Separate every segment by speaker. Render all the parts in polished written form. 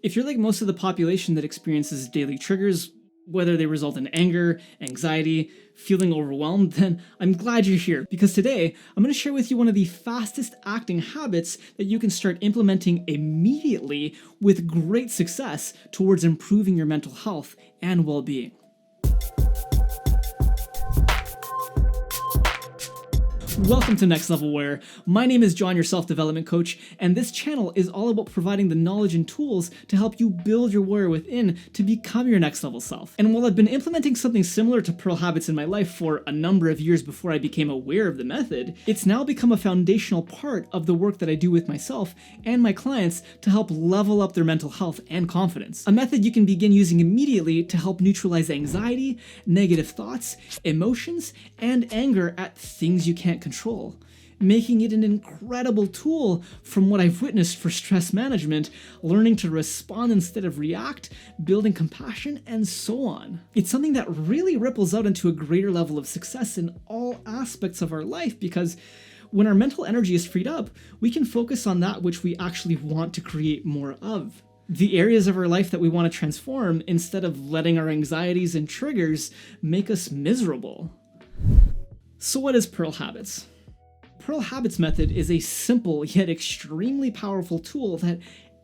Speaker 1: If you're like most of the population that experiences daily triggers, whether they result in anger, anxiety, feeling overwhelmed, then I'm glad you're here, because today I'm going to share with you one of the fastest acting habits that you can start implementing immediately with great success towards improving your mental health and well-being. Welcome to Next Level Where. My name is John, your self-development coach, and this channel is all about providing the knowledge and tools to help you build your warrior within to become your next level self. And while I've been implementing something similar to Pearl habits in my life for a number of years before I became aware of the method, it's now become a foundational part of the work that I do with myself and my clients to help level up their mental health and confidence. A method you can begin using immediately to help neutralize anxiety, negative thoughts, emotions, and anger at things you can't control, making it an incredible tool from what I've witnessed for stress management, learning to respond instead of react, building compassion, and so on. It's something that really ripples out into a greater level of success in all aspects of our life, because when our mental energy is freed up, we can focus on that which we actually want to create more of. The areas of our life that we want to transform, instead of letting our anxieties and triggers make us miserable. So what is Pearl Habits? Pearl Habits method is a simple yet extremely powerful tool that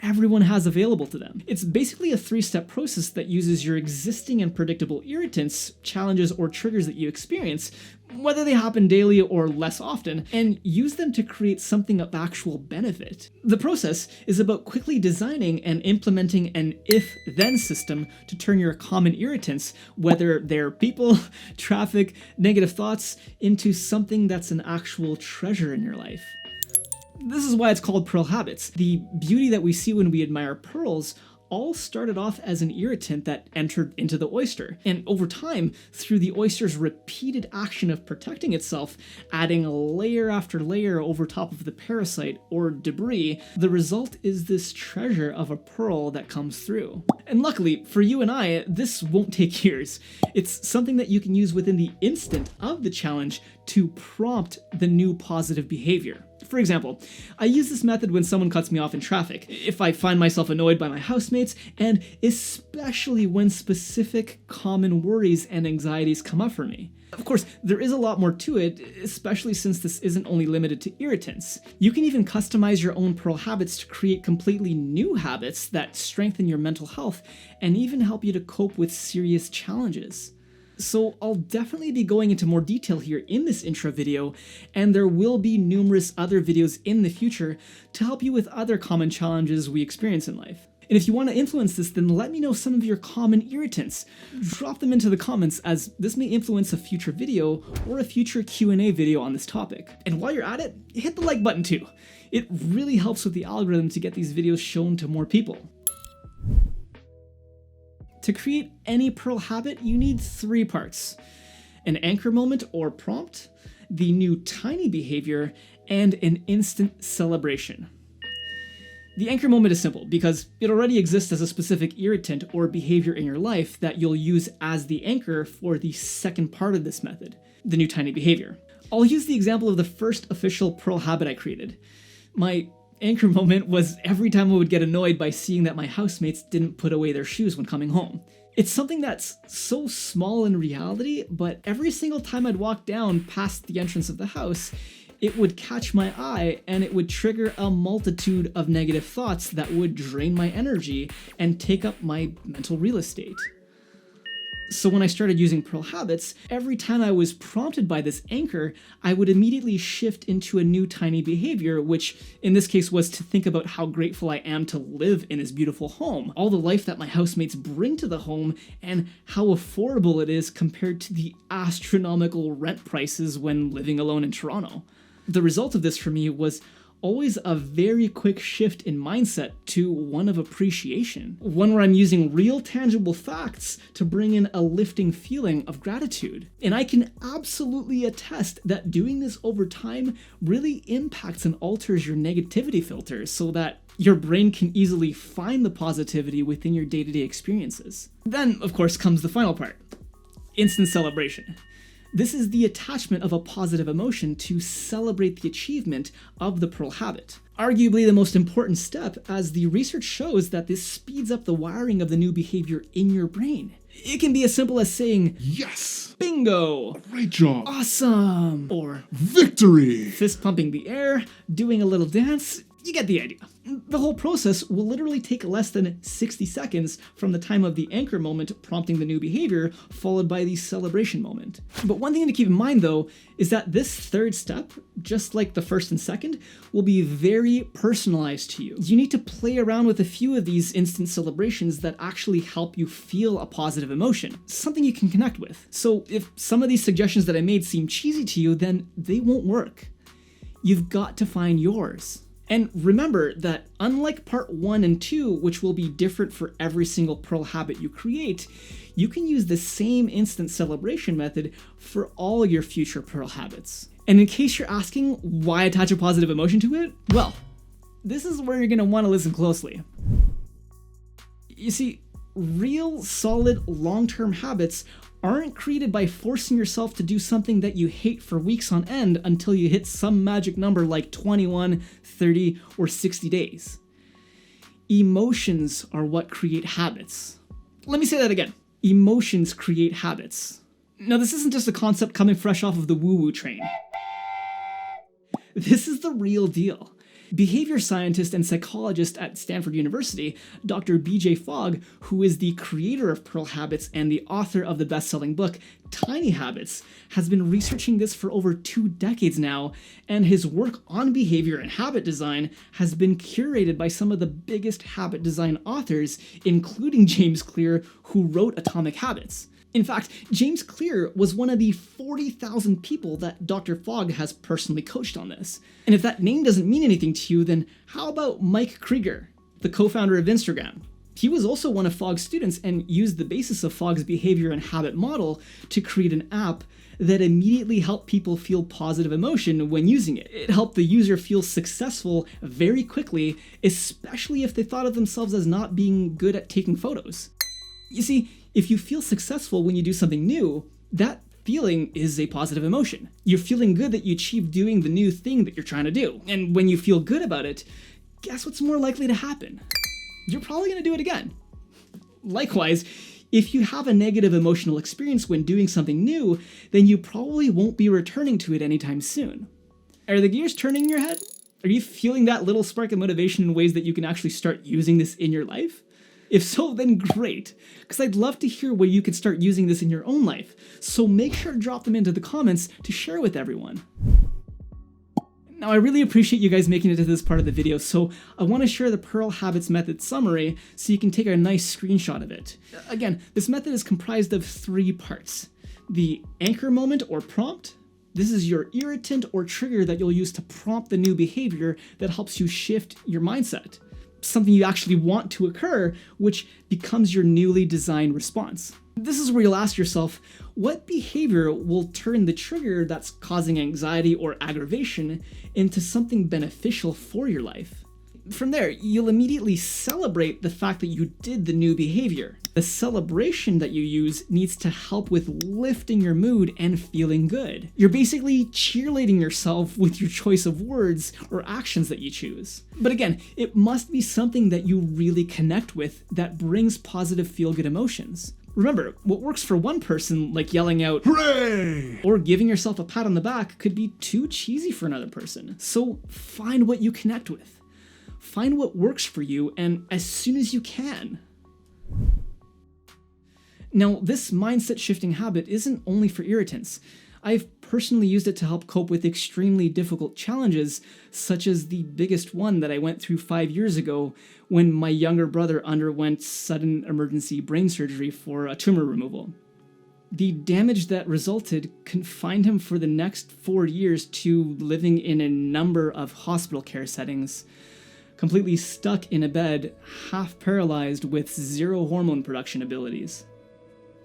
Speaker 1: everyone has available to them. It's basically a 3-step process that uses your existing and predictable irritants, challenges, or triggers that you experience, whether they happen daily or less often, and use them to create something of actual benefit. The process is about quickly designing and implementing an if-then system to turn your common irritants, whether they're people, traffic, negative thoughts, into something that's an actual treasure in your life. This is why it's called Pearl Habits. The beauty that we see when we admire pearls all started off as an irritant that entered into the oyster. And over time, through the oyster's repeated action of protecting itself, adding layer after layer over top of the parasite or debris, the result is this treasure of a pearl that comes through. And luckily, for you and I, this won't take years. It's something that you can use within the instant of the challenge to prompt the new positive behavior. For example, I use this method when someone cuts me off in traffic, if I find myself annoyed by my housemates, and especially when specific common worries and anxieties come up for me. Of course, there is a lot more to it, especially since this isn't only limited to irritants. You can even customize your own Pearl habits to create completely new habits that strengthen your mental health and even help you to cope with serious challenges. So I'll definitely be going into more detail here in this intro video, and there will be numerous other videos in the future to help you with other common challenges we experience in life. And if you want to influence this, then let me know some of your common irritants. Drop them into the comments, as this may influence a future video or a future Q&A video on this topic. And while you're at it, hit the like button too. It really helps with the algorithm to get these videos shown to more people. To create any Pearl habit, you need 3 parts: an anchor moment or prompt, the new tiny behavior, and an instant celebration. The anchor moment is simple because it already exists as a specific irritant or behavior in your life that you'll use as the anchor for the second part of this method, the new tiny behavior. I'll use the example of the first official Pearl habit I created. My anchor moment was every time I would get annoyed by seeing that my housemates didn't put away their shoes when coming home. It's something that's so small in reality, but every single time I'd walk down past the entrance of the house, it would catch my eye and it would trigger a multitude of negative thoughts that would drain my energy and take up my mental real estate. So when I started using Pearl habits, every time I was prompted by this anchor, I would immediately shift into a new tiny behavior, which in this case was to think about how grateful I am to live in this beautiful home, all the life that my housemates bring to the home, and how affordable it is compared to the astronomical rent prices when living alone in Toronto. The result of this for me was always a very quick shift in mindset to one of appreciation, one where I'm using real tangible facts to bring in a lifting feeling of gratitude. And I can absolutely attest that doing this over time really impacts and alters your negativity filters so that your brain can easily find the positivity within your day-to-day experiences. Then, of course, comes the final part: instant celebration. This is the attachment of a positive emotion to celebrate the achievement of the Pearl habit. Arguably the most important step, as the research shows that this speeds up the wiring of the new behavior in your brain. It can be as simple as saying,
Speaker 2: "Yes!
Speaker 1: bingo!
Speaker 2: Great job!
Speaker 1: Awesome!" Or
Speaker 2: Victory!"
Speaker 1: fist pumping the air, doing a little dance. You get the idea. The whole process will literally take less than 60 seconds from the time of the anchor moment prompting the new behavior, followed by the celebration moment. But one thing to keep in mind though, is that this third step, just like the first and second, will be very personalized to you. You need to play around with a few of these instant celebrations that actually help you feel a positive emotion, something you can connect with. So if some of these suggestions that I made seem cheesy to you, then they won't work. You've got to find yours. And remember that unlike part 1 and 2, which will be different for every single Pearl habit you create, you can use the same instant celebration method for all your future Pearl habits. And in case you're asking why attach a positive emotion to it, well, this is where you're going to want to listen closely. You see, real, solid, long-term habits aren't created by forcing yourself to do something that you hate for weeks on end until you hit some magic number like 21, 30, or 60 days. Emotions are what create habits. Let me say that again. Emotions create habits. Now, this isn't just a concept coming fresh off of the woo-woo train. This is the real deal. Behavior scientist and psychologist at Stanford University, Dr. B.J. Fogg, who is the creator of Pearl Habits and the author of the best-selling book Tiny Habits, has been researching this for over 2 decades now, and his work on behavior and habit design has been curated by some of the biggest habit design authors, including James Clear, who wrote Atomic Habits. In fact, James Clear was one of the 40,000 people that Dr. Fogg has personally coached on this. And if that name doesn't mean anything to you, then how about Mike Krieger, the co-founder of Instagram? He was also one of Fogg's students and used the basis of Fogg's behavior and habit model to create an app that immediately helped people feel positive emotion when using it. It helped the user feel successful very quickly, especially if they thought of themselves as not being good at taking photos. You see, if you feel successful when you do something new, that feeling is a positive emotion. You're feeling good that you achieved doing the new thing that you're trying to do. And when you feel good about it, guess what's more likely to happen? You're probably going to do it again. Likewise, if you have a negative emotional experience when doing something new, then you probably won't be returning to it anytime soon. Are the gears turning in your head? Are you feeling that little spark of motivation in ways that you can actually start using this in your life? If so, then great, because I'd love to hear where you can start using this in your own life, so make sure to drop them into the comments to share with everyone. Now, I really appreciate you guys making it to this part of the video, so I want to share the Pearl Habits method summary so you can take a nice screenshot of it. Again, this method is comprised of 3 parts. The anchor moment or prompt. This is your irritant or trigger that you'll use to prompt the new behavior that helps you shift your mindset. Something you actually want to occur, which becomes your newly designed response. This is where you'll ask yourself, what behavior will turn the trigger that's causing anxiety or aggravation into something beneficial for your life? From there, you'll immediately celebrate the fact that you did the new behavior. The celebration that you use needs to help with lifting your mood and feeling good. You're basically cheerleading yourself with your choice of words or actions that you choose. But again, it must be something that you really connect with that brings positive feel-good emotions. Remember, what works for one person, like yelling out, "Hooray!" or giving yourself a pat on the back, could be too cheesy for another person. So find what you connect with. Find what works for you, and as soon as you can. Now, this mindset shifting habit isn't only for irritants. I've personally used it to help cope with extremely difficult challenges, such as the biggest one that I went through 5 years ago when my younger brother underwent sudden emergency brain surgery for a tumor removal. The damage that resulted confined him for the next 4 years to living in a number of hospital care settings, completely stuck in a bed, half paralyzed with 0 hormone production abilities.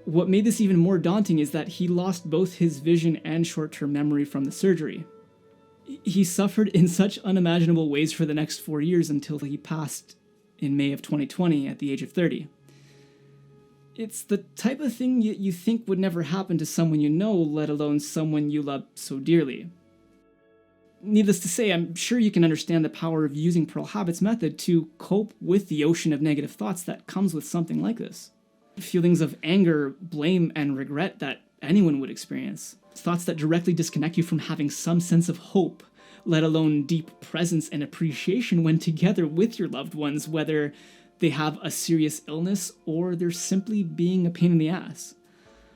Speaker 1: What made this even more daunting is that he lost both his vision and short-term memory from the surgery. He suffered in such unimaginable ways for the next 4 years until he passed in May of 2020 at the age of 30. It's the type of thing you think would never happen to someone you know, let alone someone you love so dearly. needless to say, I'm sure you can understand the power of using Pearl Habits method to cope with the ocean of negative thoughts that comes with something like this. Feelings of anger, blame, and regret that anyone would experience. Thoughts that directly disconnect you from having some sense of hope, let alone deep presence and appreciation when together with your loved ones, whether they have a serious illness or they're simply being a pain in the ass.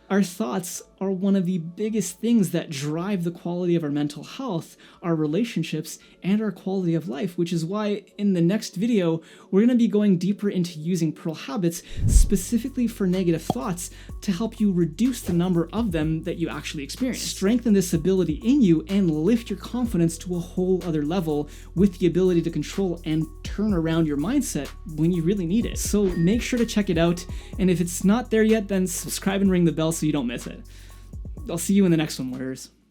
Speaker 1: Our thoughts are one of the biggest things that drive the quality of our mental health, our relationships, and our quality of life, which is why in the next video, we're going to be going deeper into using Pearl Habits specifically for negative thoughts to help you reduce the number of them that you actually experience. Strengthen this ability in you and lift your confidence to a whole other level with the ability to control and turn around your mindset when you really need it. So make sure to check it out, and if it's not there yet, then subscribe and ring the bell so you don't miss it. I'll see you in the next one, warriors.